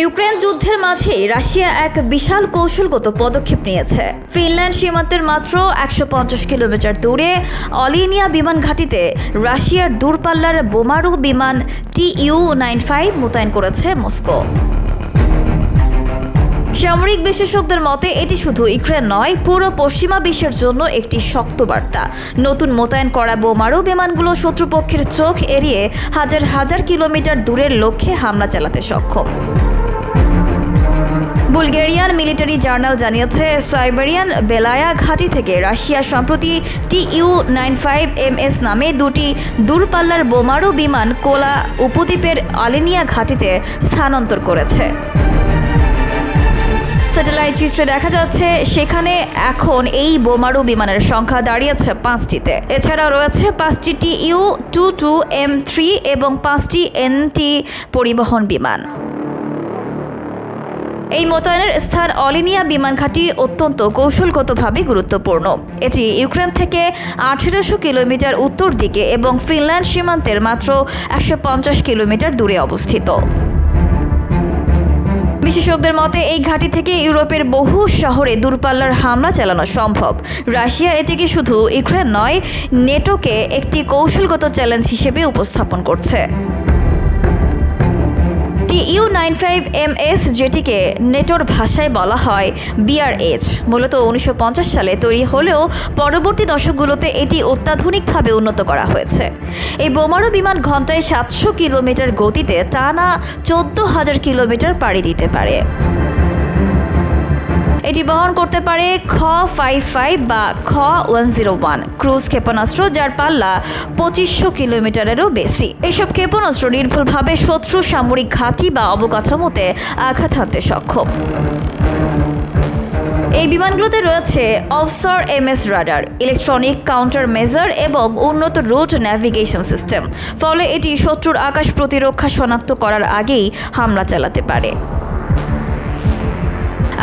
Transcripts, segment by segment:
Ukraine যুদ্ধের মাঝে Russia এক বিশাল কৌশলগত পদক্ষেপ নিয়েছে। ফিনল্যান্ড সীমান্তের মাত্র ১৫০ কিলোমিটার দূরে অলিনিয়া বিমান ঘাঁটিতে রাশিয়ার দূরপাল্লার বোমারু বিমান TU-95 মোতায়েন করেছে মস্কো। সামরিক বিশেষজ্ঞদের মতে এটি শুধু ইউক্রেন নয়, পুরো পশ্চিমা বিশ্বের জন্য একটি শক্ত বার্তা। নতুন মোতায়েন করা বোমারু বিমানগুলো শত্রুপক্ষের চোখ এড়িয়ে হাজার হাজার কিলোমিটার দূরের লক্ষ্যে হামলা চালাতে সক্ষম। বুলগেরিয়ান মিলিটারি জার্নাল জানিয়েছে, সাইবেরিয়ান বেলায়া ঘাঁটি থেকে রাশিয়া সম্প্রতি TU-95MS নামে দুটি দূরপাল্লার বোমারু বিমান কোলা উপদ্বীপের অলিনিয়া ঘাঁটিতে স্থানান্তর করেছে। স্যাটেলাইট চিত্রে দেখা যাচ্ছে সেখানে এখন এই বোমারু বিমানের সংখ্যা দাঁড়িয়েছে 5টিতে। এছাড়াও রয়েছে 5টি TU-22M3 এবং 5টি NT পরিবহন বিমান। এই মোতায়েনের স্থান অলিনিয়া বিমান ঘাঁটি অত্যন্ত কৌশলগতভাবে গুরুত্বপূর্ণ। এটি ইউক্রেন থেকে 1800 কিলোমিটার উত্তর দিকে এবং ফিনল্যান্ড সীমান্তের মাত্র 150 কিলোমিটার দূরে অবস্থিত। বিশেষজ্ঞদের মতে এই ঘাঁটি থেকে ইউরোপের বহু শহরে দূরপাল্লার হামলা চালানো সম্ভব। রাশিয়া এটিকে শুধু ইউক্রেন নয়, নেটোকে একটি কৌশলগত চ্যালেঞ্জ হিসেবে উপস্থাপন করছে। TU-95MS, যেটিকে নেটোর ভাষায় বলা হয় BRH, মূলত 1950 সালে তৈরি হলেও পরবর্তী দশকগুলোতে এটি অত্যাধুনিকভাবে উন্নত করা হয়েছে। এই বোমারু বিমান ঘন্টায় 700 কিলোমিটার গতিতে টানা 14,000 কিলোমিটার পাড়ি দিতে পারে। এটি বহন করতে পারে Kh-55 বা Kh-101 ক্রুজ ক্ষেপণাস্ত্র, যার পাল্লা 2500 কিলোমিটারেরও বেশি। এসব ক্ষেপণাস্ত্র নির্ভুলভাবে শত্রু সামরিক ঘাঁটি বা অবকাঠামোতে আঘাত হানতে সক্ষম। এই বিমানগুলোতে রয়েছে offshore MS radar, electronic counter measure এবং উন্নত রুট ন্যাভিগেশন সিস্টেম। ফলে এটি শত্রুর আকাশ প্রতিরক্ষা শনাক্ত করার আগেই হামলা চালাতে পারে।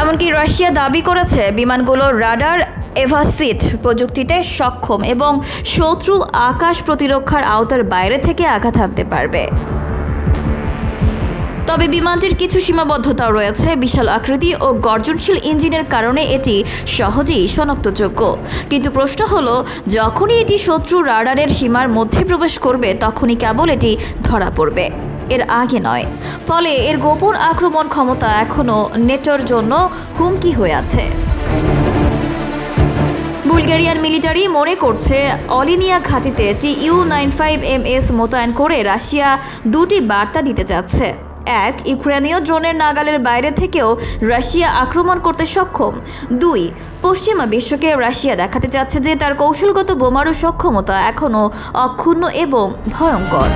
এমনকি রাশিয়া দাবি করেছে বিমানগুলো রাডার এভাসিট প্রযুক্তিতে সক্ষম এবং শত্রু আকাশ প্রতিরক্ষার আওতার বাইরে থেকে আঘাত হানতে পারবে। তবে বিমানটির কিছু সীমাবদ্ধতাও রয়েছে। বিশাল আকৃতি ও গর্জনশীল ইঞ্জিনের কারণে এটি সহজেই শনাক্তযোগ্য। কিন্তু প্রশ্ন হলো, যখনই এটি শত্রু রাডারের সীমার মধ্যে প্রবেশ করবে তখনই কেবল এটি ধরা পড়বে, এর আগে নয়। ফলে এর গোপন আক্রমণ ক্ষমতা এখনও নেটোর জন্য হুমকি হয়ে আছে। বুলগেরিয়ান মিলিটারি মনে করছে, অলিনিয়া ঘাঁটিতে TU-95MS মোতায়েন করে রাশিয়া দুটি বার্তা দিতে যাচ্ছে। এক, ইউক্রেনীয় ড্রোনের নাগালের বাইরে থেকেও রাশিয়া আক্রমণ করতে সক্ষম। 2, পশ্চিমা বিশ্বকে রাশিয়া দেখাতে চাচ্ছে যে তার কৌশলগত বোমারু সক্ষমতা এখনও অক্ষুণ্ণ এবং ভয়ঙ্কর।